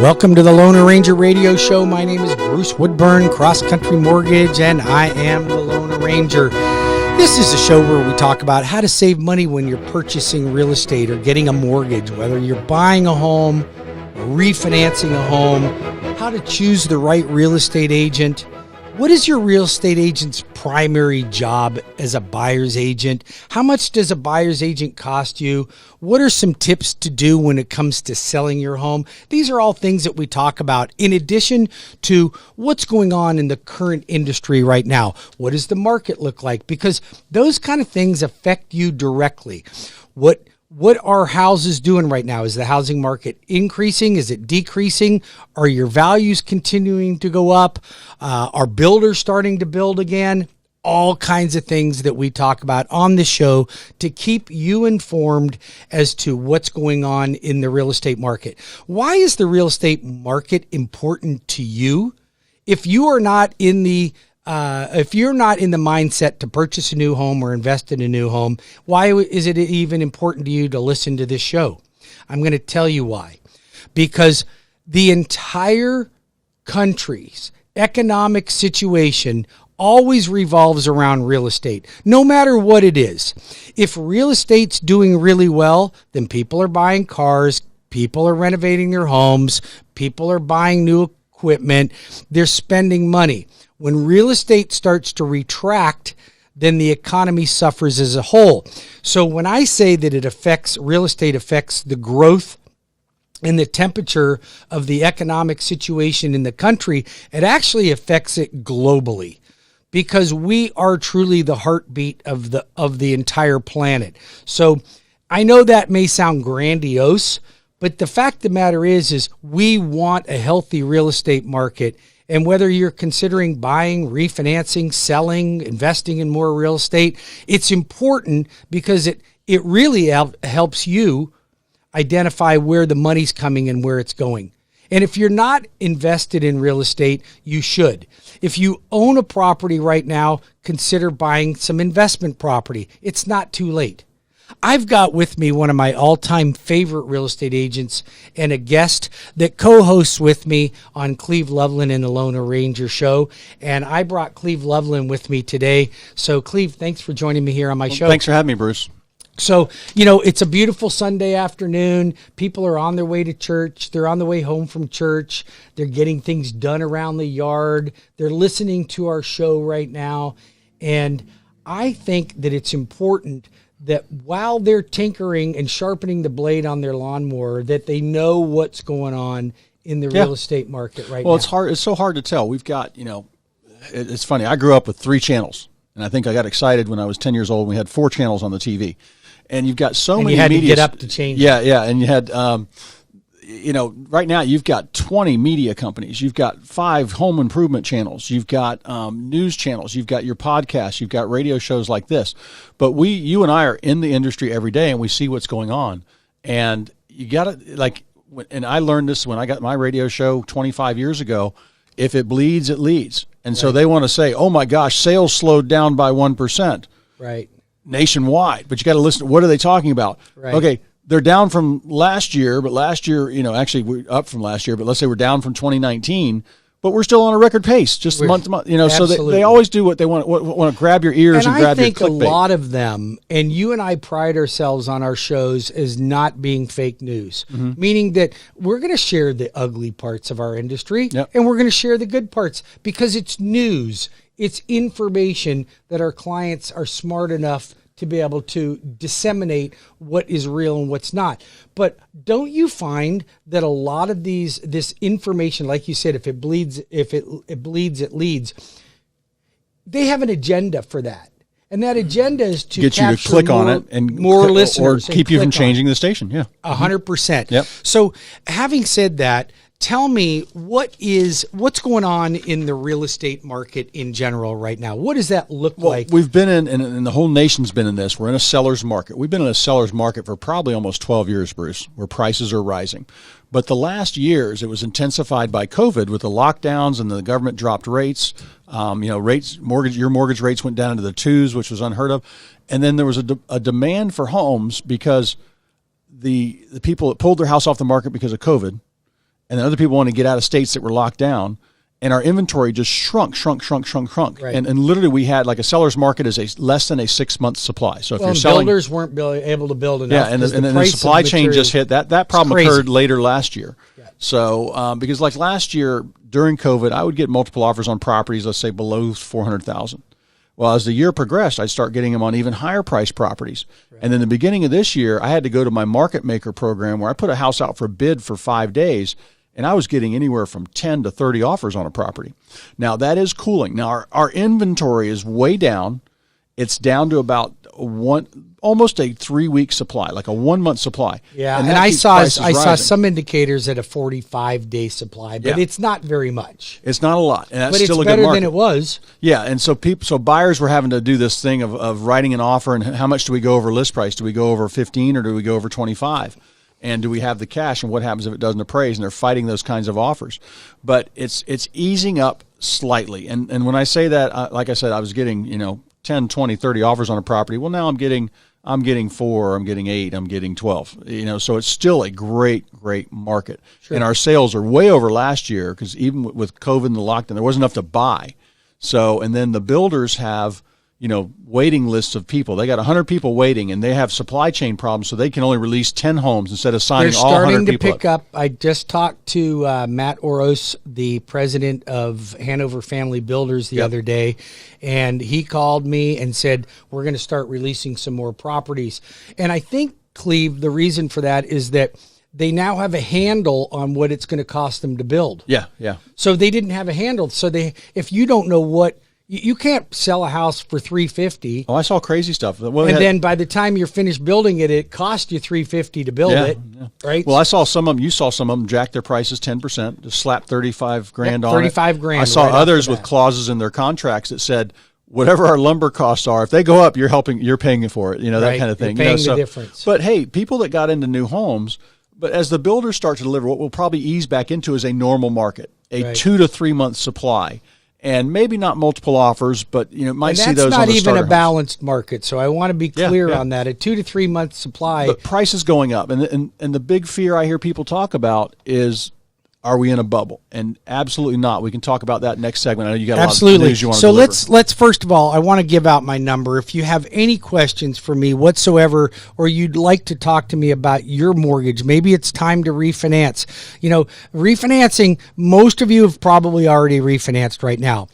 Welcome to the Loner Ranger Radio Show. My name is Bruce Woodburn, CrossCountry Mortgage, and I am the Loner Ranger. This is a show where we talk about how to save money when you're purchasing real estate or getting a mortgage, whether you're buying a home or refinancing a home, how to choose the right real estate agent. What is your real estate agent's primary job as a buyer's agent? How much does a buyer's agent cost you? What are some tips to do when it comes to selling your home? These are all things that we talk about in addition to what's going on in the current industry right now. What does the market look like? Because those kind of things affect you directly. What are houses doing right now? Is the housing market increasing? Is it decreasing? Are your values continuing to go up? Are builders starting to build again? All kinds of things that we talk about on the show to keep you informed as to what's going on in the real estate market. Why is the real estate market important to you? If you are not in the mindset to purchase a new home or invest in a new home, why is it even important to you to listen to this show? I'm going to tell you why. Because the entire country's economic situation always revolves around real estate, no matter what it is. If real estate's doing really well, then people are buying cars, people are renovating their homes, people are buying new equipment, they're spending money. When real estate starts to retract, then the economy suffers as a whole. So when I say that real estate affects the growth and the temperature of the economic situation in the country, it actually affects it globally because we are truly the heartbeat of the entire planet. So I know that may sound grandiose, but the fact of the matter is we want a healthy real estate market. And whether you're considering buying, refinancing, selling, investing in more real estate, it's important because it really helps you identify where the money's coming and where it's going. And if you're not invested in real estate, you should. If you own a property right now, consider buying some investment property. It's not too late. I've got with me one of my all-time favorite real estate agents and a guest that co-hosts with me on Cleve, Loveland and the Loner Ranger Show. And I brought Cleve Loveland with me today. So, Cleve, thanks for joining me here on my show. Thanks for having me, Bruce. So, it's a beautiful Sunday afternoon. People are on their way to church. They're on the way home from church. They're getting things done around the yard. They're listening to our show right now. And I think that it's important that while they're tinkering and sharpening the blade on their lawnmower, that they know what's going on in the real estate market right now. Well, it's hard. It's so hard to tell. We've got, it's funny. I grew up with 3 channels, and I think I got excited when I was 10 years old. We had 4 channels on the TV, and you've got so many. You had media to get up to change. Yeah, and you had, right now you've got 20 media companies. You've got 5 home improvement channels. You've got news channels. You've got your podcasts. You've got radio shows like this. But you and I are in the industry every day, and we see what's going on. And you got to, and I learned this when I got my radio show 25 years ago, if it bleeds, it leads. And so they want to say, oh my gosh, sales slowed down by 1%. Right. Nationwide. But you got to listen. What are they talking about? Right. Okay. They're down from last year, but last year, actually we're up from last year, but let's say we're down from 2019, but we're still on a record pace, just month to month, so they always do what they want to grab your ears and grab your clickbait. And I think a lot of them, and you and I pride ourselves on our shows as not being fake news, meaning that we're going to share the ugly parts of our industry and we're going to share the good parts because it's news, it's information that our clients are smart enough to be able to disseminate what is real and what's not. But don't you find that a lot of this information, like you said, if it bleeds, it leads, they have an agenda for that. And that agenda is to get you to click on it and more listeners or keep you from changing the station. Yeah. 100%. Yep. So having said that, tell me what's going on in the real estate market in general right now. What does that look like? We've been and the whole nation's been in this. We're in a seller's market. We've been in a seller's market for probably almost 12 years, Bruce, where prices are rising. But the last years, it was intensified by COVID with the lockdowns and the government dropped rates. Your mortgage rates went down into the 2s, which was unheard of. And then there was a demand for homes because the people that pulled their house off the market because of COVID and then other people want to get out of states that were locked down. And our inventory just shrunk. Right. And literally we had like a seller's market is less than a 6-month supply. So if you're selling, builders weren't able to build enough. yeah, and the supply chain just hit. That problem occurred later last year. Yeah. So because like last year during COVID, I would get multiple offers on properties, let's say below 400,000. Well, as the year progressed, I'd start getting them on even higher priced properties. Right. And then the beginning of this year, I had to go to my market maker program where I put a house out for bid for 5 days. And I was getting anywhere from 10 to 30 offers on a property. Now, that is cooling. Now, our inventory is way down. It's down to about almost a 3-week supply, like a 1-month supply. Yeah, and I saw some indicators at a 45-day supply, but it's not very much. It's not a lot, and that's but still a it's good better market. than it was. Yeah, and so buyers were having to do this thing of writing an offer and how much do we go over list price? Do we go over 15 or do we go over 25? And do we have the cash, and what happens if it doesn't appraise? And they're fighting those kinds of offers. But it's easing up slightly. And when I say that, like I said, I was getting 10, 20, 30 offers on a property. Well, now I'm getting 4, I'm getting 8, I'm getting 12. So it's still a great market. Sure. And our sales are way over last year because even with COVID and the lockdown, there wasn't enough to buy. So, and then the builders have waiting lists of people. They got 100 people waiting, and they have supply chain problems, so they can only release 10 homes instead of signing all 100 people. They're starting to pick up. I just talked to Matt Oros, the president of Hanover Family Builders, the other day, and he called me and said, we're going to start releasing some more properties. And I think, Cleve, the reason for that is that they now have a handle on what it's going to cost them to build. Yeah. So they didn't have a handle. So if you don't know what, you can't sell a house for $350. Oh, I saw crazy stuff. Then by the time you're finished building it, it cost you $350 to build it. Yeah. Right. Well, I saw some of them. You saw some of them jack their prices 10%, just slap $35,000 on it. $35,000. I saw others with clauses in their contracts that said, whatever our lumber costs are, if they go up, you're paying for it. That kind of thing. You're paying the difference. But hey, people that got into new homes. But as the builders start to deliver, what we'll probably ease back into is a normal market, a 2 to 3 month supply. And maybe not multiple offers, but might see those on the starter That's not even a homes. Balanced market, so I want to be clear on that. A 2 to 3 month supply. But price is going up, and the big fear I hear people talk about is, are we in a bubble? And absolutely not. We can talk about that next segment. I know you got a lot of news you want to deliver. So let's first of all, I want to give out my number. If you have any questions for me whatsoever, or you'd like to talk to me about your mortgage, maybe it's time to refinance. Refinancing, most of you have probably already refinanced right now.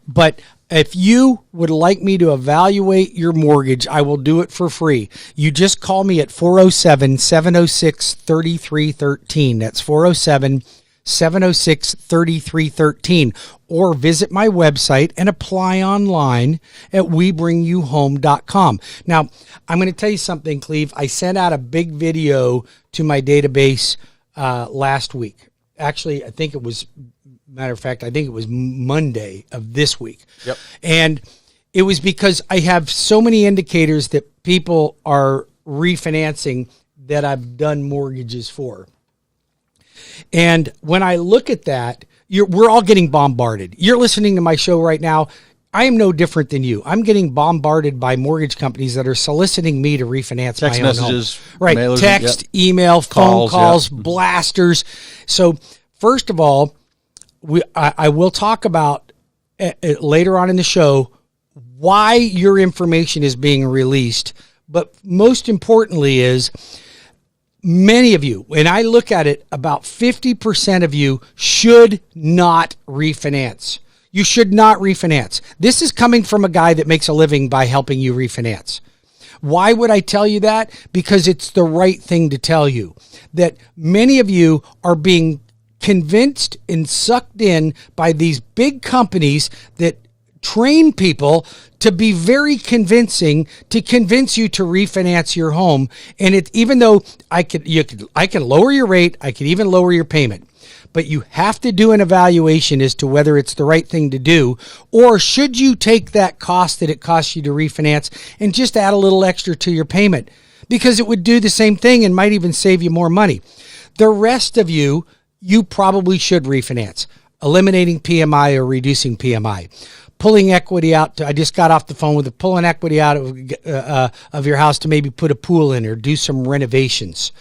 But if you would like me to evaluate your mortgage, I will do it for free. You just call me at 407-706-3313. That's 407-706-3313, or visit my website and apply online at webringyouhome.com. Now, I'm going to tell you something, Cleve. I sent out a big video to my database last week. Actually, I think it was Monday of this week. Yep. And it was because I have so many indicators that people are refinancing that I've done mortgages for. And when I look at that, we're all getting bombarded. You're listening to my show right now. I am no different than you. I'm getting bombarded by mortgage companies that are soliciting me to refinance text my own messages, home. Right, mailers, text, email, phone calls, blasters. So first of all, I will talk about later on in the show why your information is being released. But most importantly is, many of you, when I look at it, about 50% of you should not refinance. You should not refinance. This is coming from a guy that makes a living by helping you refinance. Why would I tell you that? Because it's the right thing to tell you. That many of you are being convinced and sucked in by these big companies that train people to be very convincing, to convince you to refinance your home. And even though I can lower your rate, I can even lower your payment, but you have to do an evaluation as to whether it's the right thing to do, or should you take that cost that it costs you to refinance and just add a little extra to your payment, because it would do the same thing and might even save you more money. The rest of you probably should refinance, eliminating PMI or reducing PMI. pulling equity out. I just got off the phone with pulling equity out of your house to maybe put a pool in or do some renovations.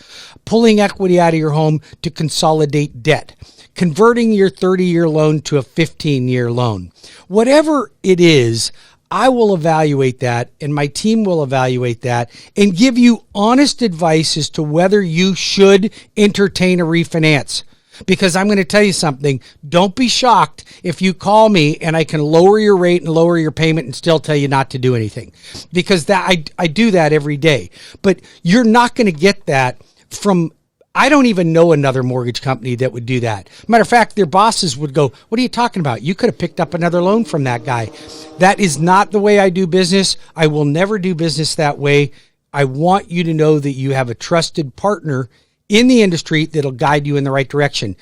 Pulling equity out of your home to consolidate debt. Converting your 30-year loan to a 15-year loan. Whatever it is, I will evaluate that, and my team will evaluate that and give you honest advice as to whether you should entertain a refinance. Because I'm going to tell you something, don't be shocked if you call me and I can lower your rate and lower your payment and still tell you not to do anything. Because that I do that every day. But you're not going to get that from, I don't even know another mortgage company that would do that. Matter of fact, their bosses would go, what are you talking about? You could have picked up another loan from that guy. That is not the way I do business. I will never do business that way. I want you to know that you have a trusted partner in the industry that'll guide you in the right direction.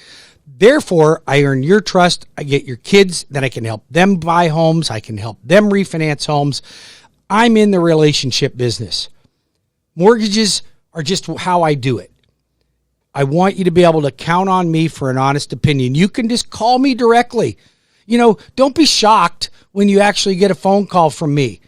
Therefore, I earn your trust. I get your kids, then I can help them buy homes. I can help them refinance homes. I'm in the relationship business. Mortgages are just how I do it. I want you to be able to count on me for an honest opinion. You can just call me directly. Don't be shocked when you actually get a phone call from me.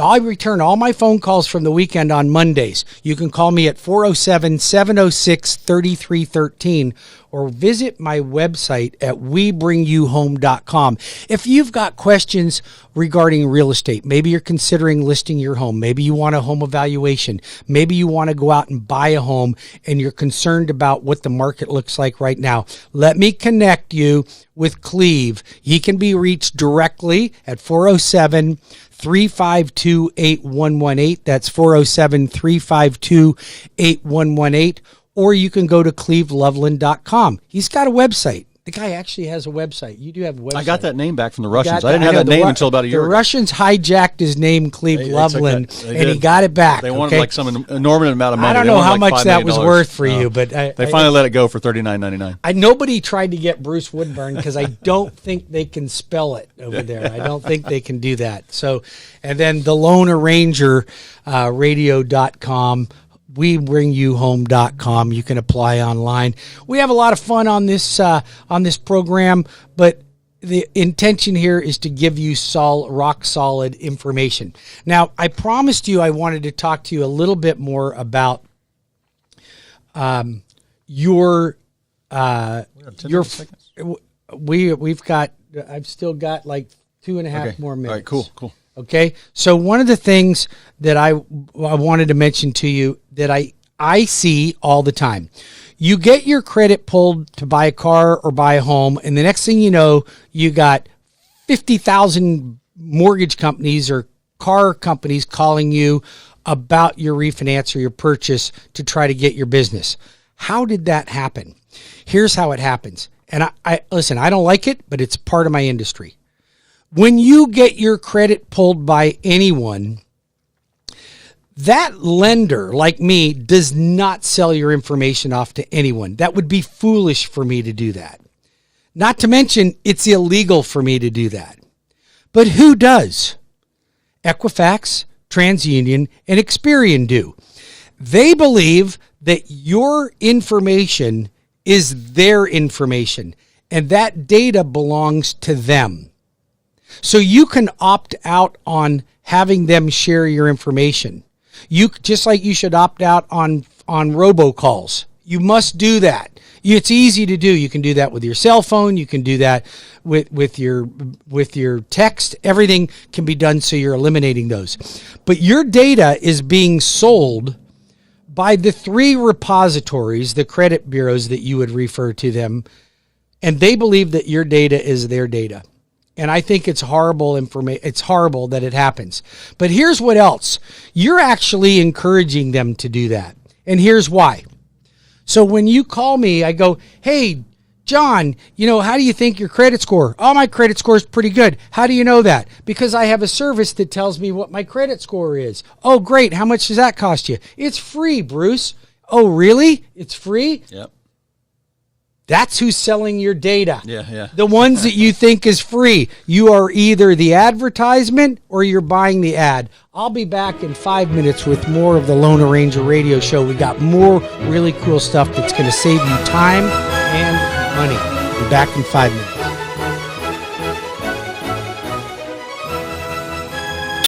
I return all my phone calls from the weekend on Mondays. You can call me at 407-706-3313 or visit my website at webringyouhome.com. If you've got questions regarding real estate, maybe you're considering listing your home, maybe you want a home evaluation, maybe you want to go out and buy a home and you're concerned about what the market looks like right now, let me connect you with Cleve. He can be reached directly at 407-352-8118. That's 407-352-8118. Or you can go to cleveloveland.com. He's got a website. The guy actually has a website. You do have a website. I got that name back from the Russians. I didn't have that name until about a year ago. The Russians hijacked his name, Cleve Loveland, and he got it back. They wanted like some enormous amount of money. I don't know how much that was worth for you, but they finally let it go for $39.99. Nobody tried to get Bruce Woodburn because I don't think they can spell it over there. I don't think they can do that. So, and then the Lone Arranger radio.com. WeBringYouHome.com. You can apply online. We have a lot of fun on this program, but the intention here is to give you rock solid information. Now, I promised you I wanted to talk to you a little bit more about your we've got. I've still got like 2.5 more minutes. All right, cool. Okay, so one of the things that I wanted to mention to you that I see all the time, you get your credit pulled to buy a car or buy a home, and the next thing you know, you got 50,000 mortgage companies or car companies calling you about your refinance or your purchase to try to get your business. How did that happen? Here's how it happens. And I listen, I don't like it, but it's part of my industry. When you get your credit pulled by anyone, that lender, like me, does not sell your information off to anyone. That would be foolish for me to do that. Not to mention, it's illegal for me to do that. But who does? Equifax, TransUnion, and Experian do. They believe that your information is their information, and that data belongs to them. So you can opt out on having them share your information. Just like you should opt out on robocalls. You must do that. It's easy to do. You can do that with your cell phone. You can do that with your text. Everything can be done, so you're eliminating those. But your data is being sold by the 3 repositories, the credit bureaus that you would refer to them, and they believe that your data is their data. And I think it's horrible it's horrible that it happens. But here's what else. You're actually encouraging them to do that. And here's why. So when you call me, I go, hey, John, how do you think your credit score? Oh, my credit score is pretty good. How do you know that? Because I have a service that tells me what my credit score is. Oh, great. How much does that cost you? It's free, Bruce. Oh, really? It's free? Yep. That's who's selling your data. Yeah. The ones that you think is free. You are either the advertisement or you're buying the ad. I'll be back in 5 minutes with more of the Lone Arranger radio show. We got more really cool stuff that's going to save you time and money. Be back in 5 minutes.